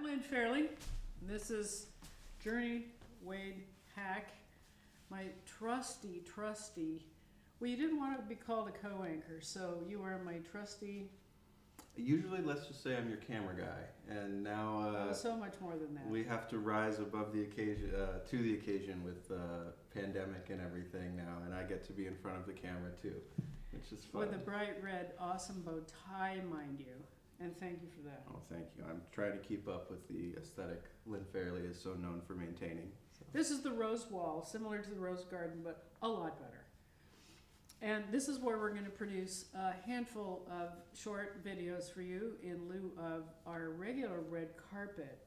I'm Lynn Fairley. This is Journey Wade-Hak, my trusty, well, you didn't want to be called a co-anchor, so you are my trusty. Usually, let's just say I'm your camera guy, and now So much more than that. we have to rise above the occasion, to the occasion with pandemic and everything now, and I get to be in front of the camera too, which is fun. With a bright red, awesome bow tie, mind you, and thank you for that. Oh, thank you. I'm trying to keep up with the aesthetic Lynn Fairley is so known for maintaining. So. This is the rose wall, similar to the rose garden, but a lot better. And this is where we're going to produce a handful of short videos for you in lieu of our regular red carpet.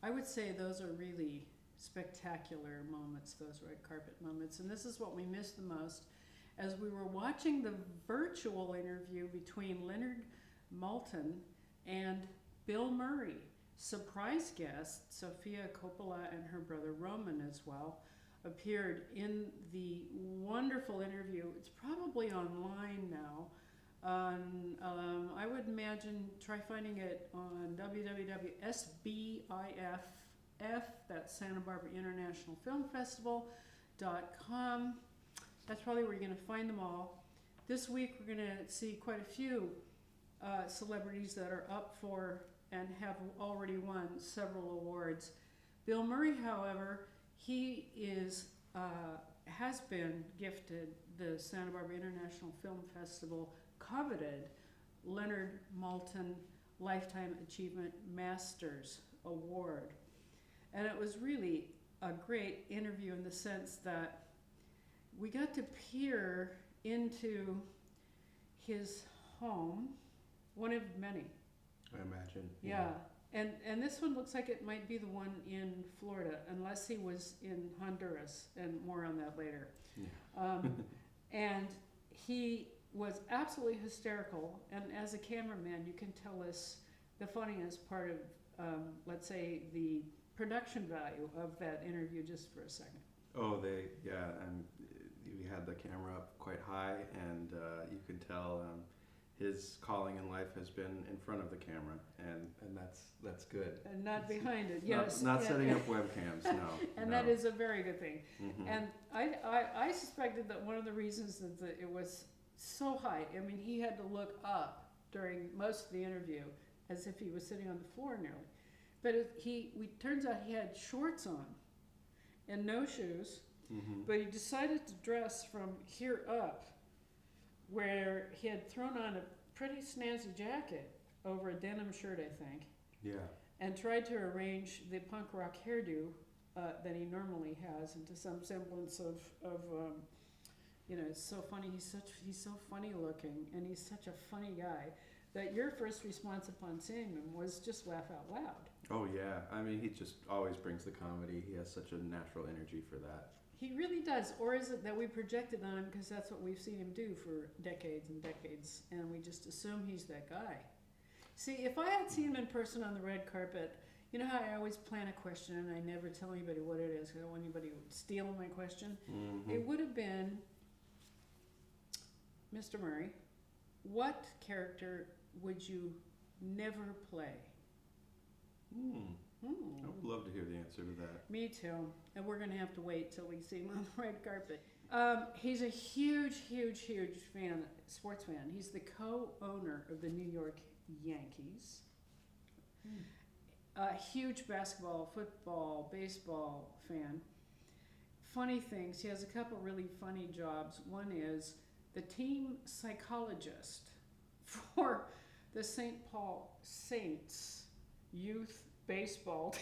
I would say those are really spectacular moments, those red carpet moments. And this is what we missed the most as we were watching the virtual interview between Leonard Maltin and Bill Murray. Surprise guest, Sofia Coppola and her brother Roman as well, appeared in the wonderful interview. It's probably online now. I would imagine, try finding it on www.SBIFF, that's Santa Barbara International Film Festival.com. That's probably where you're going to find them all. This week we're going to see quite a few celebrities that are up for and have already won several awards. Bill Murray, however, he is has been gifted the Santa Barbara International Film Festival coveted Leonard Maltin Lifetime Achievement Masters Award. And it was really a great interview in the sense that we got to peer into his home, one of many. I imagine. Yeah. And this one looks like it might be the one in Florida, unless he was in Honduras, and more on that later. Yeah. And he was absolutely hysterical, and as a cameraman, you can tell us the funniest part of, let's say, the production value of that interview just for a second. Oh, and we had the camera up quite high, and you could tell his calling in life has been in front of the camera, and that's good. And not behind it, yes. Not setting up webcams, no. And no. that is a very good thing. Mm-hmm. And I suspected that one of the reasons that it was so high, I mean, he had to look up during most of the interview as if he was sitting on the floor nearly. But turns out he had shorts on and no shoes, mm-hmm. but he decided to dress from here up, where he had thrown on a pretty snazzy jacket over a denim shirt, I think. Yeah. And tried to arrange the punk rock hairdo that he normally has into some semblance of it's so funny. He's so funny looking, and he's such a funny guy that your first response upon seeing him was just laugh out loud. Oh yeah, I mean, he just always brings the comedy. He has such a natural energy for that. He really does. Or is it that we projected on him because that's what we've seen him do for decades and decades, and we just assume he's that guy? See, if I had seen him in person on the red carpet, you know how I always plan a question and I never tell anybody what it is because I don't want anybody stealing my question? Mm-hmm. It would have been, Mr. Murray, what character would you never play? I would love to hear the answer to that. Me too. And we're going to have to wait till we see him on the red carpet. He's a huge sports fan. He's the co-owner of the New York Yankees. A huge basketball, football, baseball fan. Funny things. He has a couple really funny jobs. One is the team psychologist for the St. Paul Saints youth baseball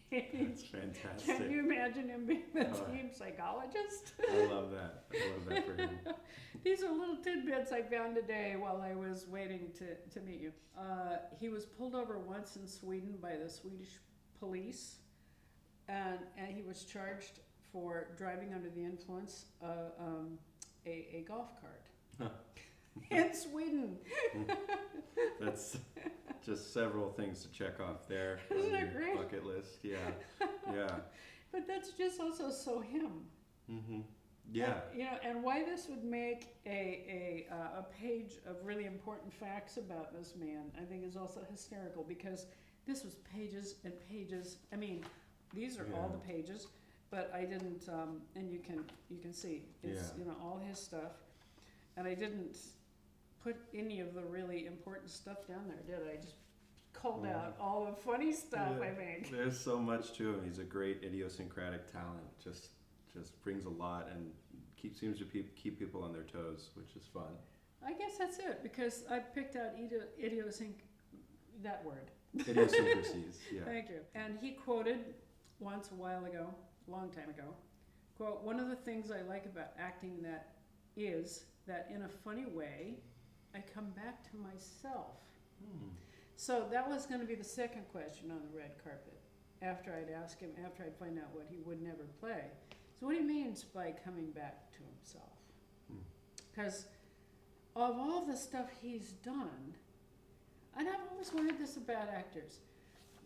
team. That's fantastic. Can you imagine him being the team psychologist? I love that. I love that for him. These are little tidbits I found today while I was waiting to meet you. He was pulled over once in Sweden by the Swedish police, and he was charged for driving under the influence of a golf cart. Huh. In Sweden. That's just several things to check off there. Isn't on it your great? bucket list. Yeah. But that's just also so him. Mm-hmm. Yeah. And why this would make a page of really important facts about this man, I think, is also hysterical, because this was pages and pages. I mean, these are all the pages, but I didn't. And you can see it's all his stuff, and I didn't put any of the really important stuff down there, did I? Just culled out all the funny stuff. I think there's so much to him. He's a great idiosyncratic talent. Just brings a lot and seems to keep people on their toes, which is fun. I guess that's it, because I picked out that word. Idiosyncrasies, yeah. Thank you. And he quoted once a while ago, a long time ago, quote, "One of the things I like about acting is that in a funny way, I come back to myself." So that was going to be the second question on the red carpet, after I'd ask him, after I'd find out what he would never play. So what he means by coming back to himself. Because of all the stuff he's done, and I've always wondered this about actors,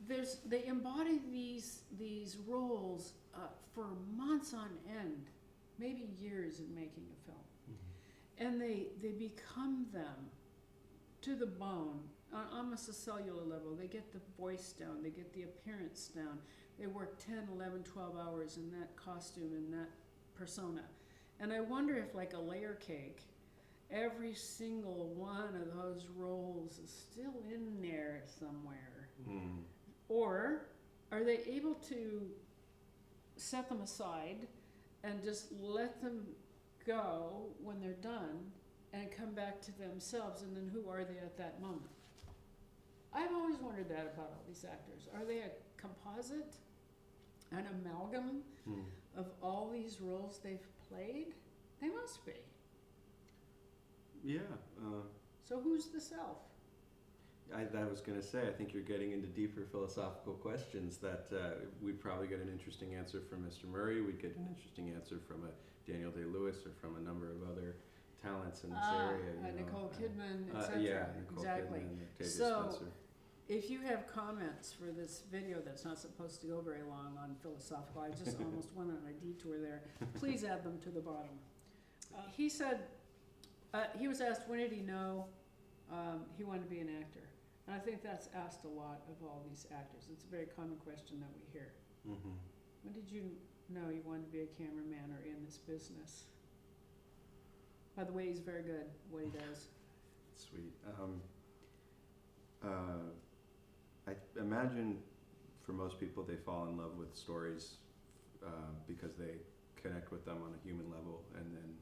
they embody these roles for months on end, maybe years in making a film. And they become them to the bone, on almost a cellular level. They get the voice down, they get the appearance down. They work 10, 11, 12 hours in that costume, in that persona. And I wonder if, like a layer cake, every single one of those roles is still in there somewhere. Or are they able to set them aside and just let them go when they're done and come back to themselves, and then who are they at that moment? I've always wondered that about all these actors. Are they a composite, an amalgam of all these roles they've played? They must be. Yeah. So who's the self? I was going to say, I think you're getting into deeper philosophical questions that we'd probably get an interesting answer from Mr. Murray. We'd get an interesting answer from a Daniel Day-Lewis or from a number of other talents in this area. Nicole Kidman, etc. Nicole exactly. Kidman, Octavia So, Spencer. if you have comments for this video that's not supposed to go very long on philosophical, I just almost went on a detour there, please add them to the bottom. He said, he was asked when did he know he wanted to be an actor. And I think that's asked a lot of all these actors. It's a very common question that we hear. When did you know you wanted to be a cameraman or in this business? By the way, he's very good at what he does. Sweet. I imagine for most people they fall in love with stories because they connect with them on a human level, and then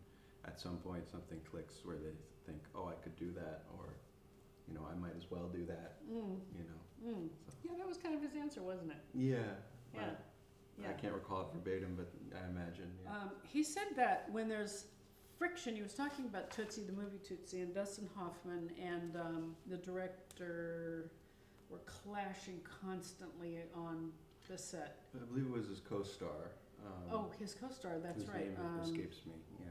at some point something clicks where they think, oh, I could do that, or I might as well do that. So. Yeah, that was kind of his answer, wasn't it? Yeah. Yeah. I can't recall it verbatim, but I imagine. Yeah. He said that when there's friction, he was talking about Tootsie, the movie Tootsie, and Dustin Hoffman and the director were clashing constantly on the set. I believe it was his co-star. His co-star, that's whose right. name escapes me, yeah.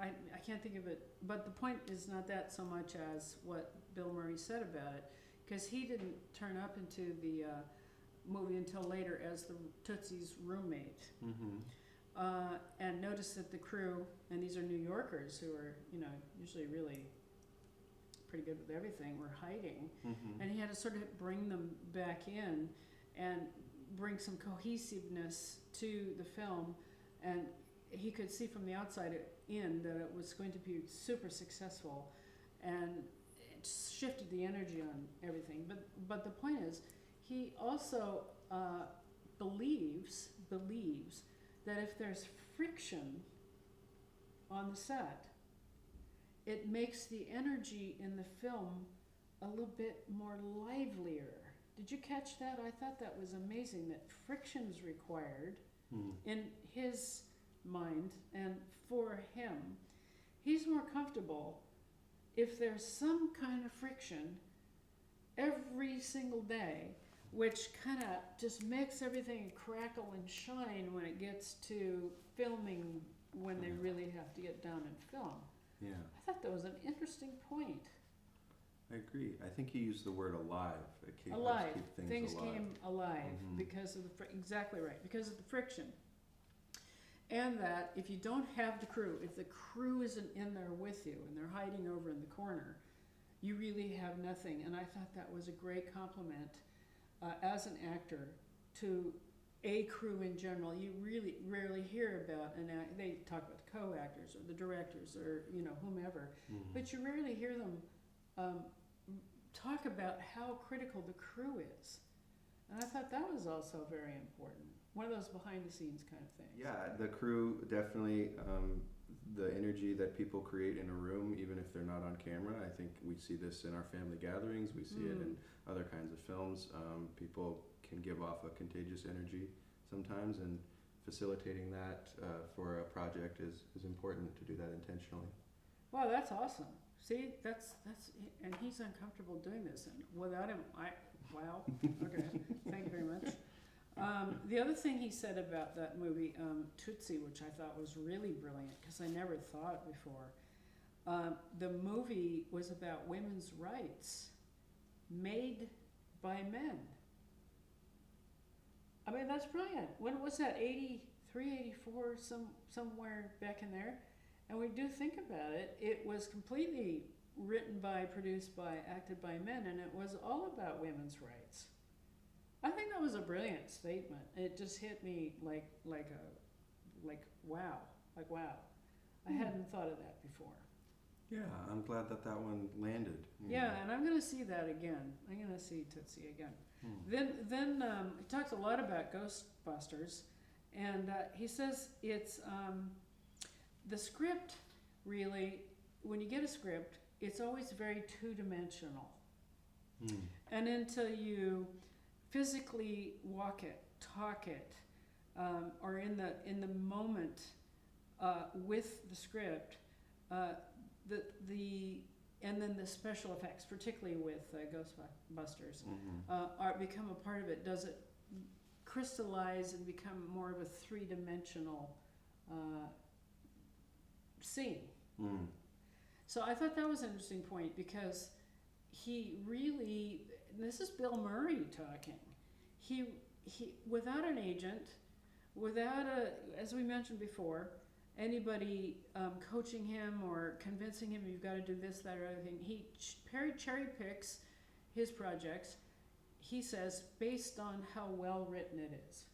I can't think of it, but the point is not that so much as what Bill Murray said about it, because he didn't turn up into the movie until later as the Tootsie's roommate. And noticed that the crew, and these are New Yorkers who are, usually really pretty good with everything, were hiding. And he had to sort of bring them back in and bring some cohesiveness to the film. And he could see from the outside in that it was going to be super successful, and it shifted the energy on everything. But the point is, he also believes that if there's friction on the set, it makes the energy in the film a little bit more livelier. Did you catch that? I thought that was amazing, that friction's required in his mind, and for him, he's more comfortable if there's some kind of friction every single day, which kind of just makes everything crackle and shine when it gets to filming, when they really have to get down and film. Yeah. I thought that was an interesting point. I agree. I think he used the word alive. It helps Alive. keep things alive. Came alive because of exactly right, because of the friction. and that if you don't have the crew, if the crew isn't in there with you and they're hiding over in the corner, you really have nothing. And I thought that was a great compliment as an actor to a crew in general. You really rarely hear about they talk about the co-actors or the directors or whomever, but you rarely hear them talk about how critical the crew is. And I thought that was also very important. One of those behind the scenes kind of things. Yeah, the crew definitely, the energy that people create in a room, even if they're not on camera. I think we see this in our family gatherings. We see it in other kinds of films. People can give off a contagious energy sometimes, and facilitating that for a project is important to do that intentionally. Wow, that's awesome. See, that's and he's uncomfortable doing this, and without him, wow. Okay, thank you very much. The other thing he said about that movie, Tootsie, which I thought was really brilliant because I never thought it before. The movie was about women's rights made by men. I mean, that's brilliant. When was that? 83, 84, somewhere back in there. And we do think about it. It was completely written by, produced by, acted by men, and it was all about women's rights. I think that was a brilliant statement. It just hit me like wow. I hadn't thought of that before. Yeah, I'm glad that one landed. Yeah, and I'm going to see that again. I'm going to see Tootsie again. Then he talks a lot about Ghostbusters, and he says it's the script. Really, when you get a script, it's always very two-dimensional, and until you physically walk it, talk it, or in the moment with the script, and then the special effects, particularly with Ghostbusters, become a part of it. Does it crystallize and become more of a three-dimensional scene? So I thought that was an interesting point because he really, this is Bill Murray talking. He without an agent, without as we mentioned before, anybody coaching him or convincing him you've got to do this, that, or other thing. He cherry picks his projects, he says, based on how well written it is.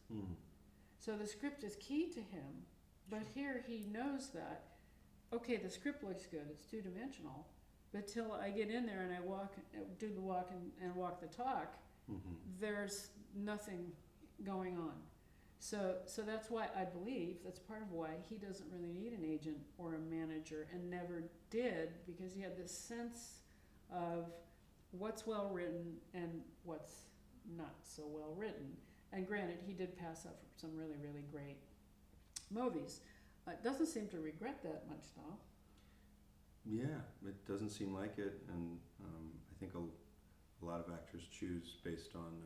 So the script is key to him, but here he knows that, okay, the script looks good, it's two-dimensional, but till I get in there and I do the walk and walk the talk, there's nothing going on. So that's why I believe that's part of why he doesn't really need an agent or a manager, and never did, because he had this sense of what's well written and what's not so well written. And granted, he did pass up some really, really great movies. Doesn't seem to regret that much, though. Yeah, it doesn't seem like it, and I think a lot of actors choose based on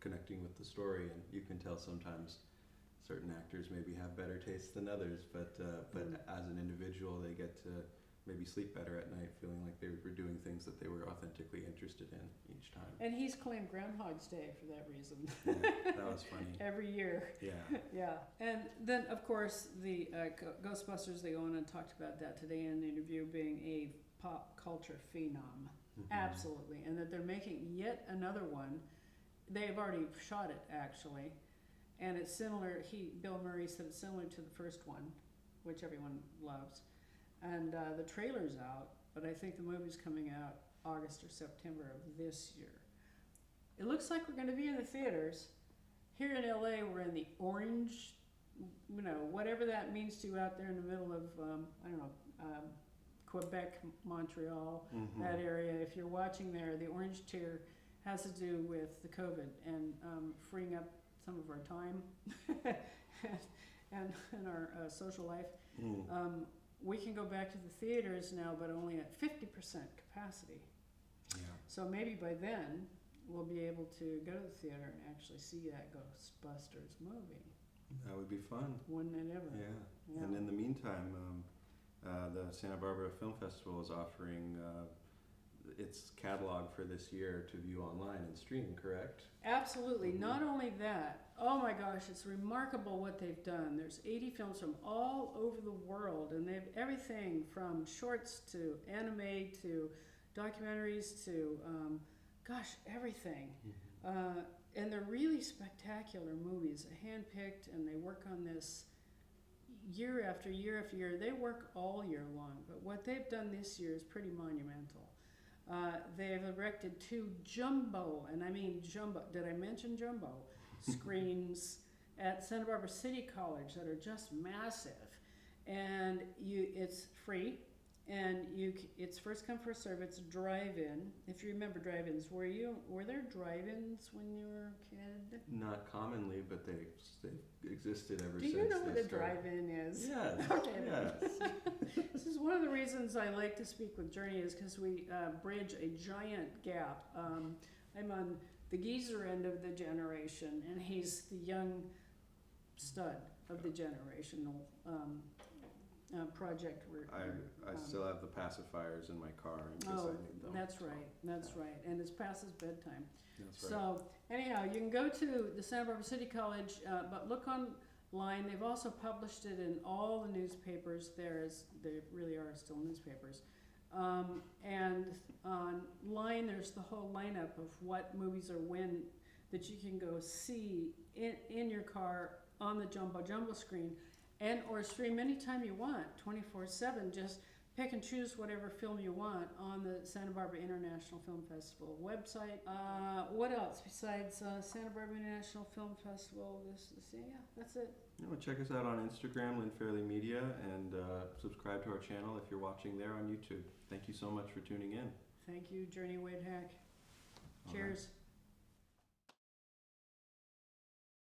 connecting with the story, and you can tell sometimes certain actors maybe have better taste than others, but as an individual they get to maybe sleep better at night feeling like they were doing things that they were authentically interested in each time. And he's claimed Groundhog's Day for that reason. Yeah, that was funny. Every year. Yeah. Yeah. And then, of course, the Ghostbusters, they go on and talked about that today in the interview, being a pop culture phenom. Absolutely. And that they're making yet another one. They've already shot it, actually. And it's similar, Bill Murray said it's similar to the first one, which everyone loves. And the trailer's out, but I think the movie's coming out August or September of this year. It looks like we're going to be in the theaters. Here in LA, we're in the orange, whatever that means to you out there in the middle of, Quebec, Montreal, that area. If you're watching there, the orange tier has to do with the COVID and freeing up some of our time and our social life. We can go back to the theaters now, but only at 50% capacity. Yeah. So maybe by then, we'll be able to go to the theater and actually see that Ghostbusters movie. That would be fun. Wouldn't it ever? Yeah. And in the meantime, the Santa Barbara Film Festival is offering its catalog for this year to view online and stream, correct? Absolutely. Mhm. Not only that, oh my gosh, it's remarkable what they've done. There's 80 films from all over the world, and they have everything from shorts to anime to documentaries to, gosh, everything. And they're really spectacular movies, hand-picked, and they work on this year after year after year. They work all year long, but what they've done this year is pretty monumental. They've erected 2 jumbo, and I mean jumbo, did I mention jumbo? Screens at Santa Barbara City College that are just massive. And it's free, and it's first come, first serve. It's drive-in. If you remember drive-ins, were there drive-ins when you were a kid? Not commonly, but they existed ever Do since. you know what they a started. drive-in is? Yes. Okay. Yes. This is one of the reasons I like to speak with Journey, is because we bridge a giant gap. I'm on the geezer end of the generation, and he's the young stud of the generational project. I still have the pacifiers in my car in case I need them. That's right. That's right. And it's past his bedtime. That's right. So anyhow, you can go to the Santa Barbara City College, but look online. They've also published it in all the newspapers. There really are still newspapers. And online, there's the whole lineup of what movies are when that you can go see in your car on the jumbo screen, and or stream anytime you want, 24/7. Just pick and choose whatever film you want on the Santa Barbara International Film Festival website. What else besides Santa Barbara International Film Festival? Yeah, that's it. Check us out on Instagram, Lynn Fairley Media, and subscribe to our channel if you're watching there on YouTube. Thank you so much for tuning in. Thank you, Journey Wade-Hak. All Cheers. right.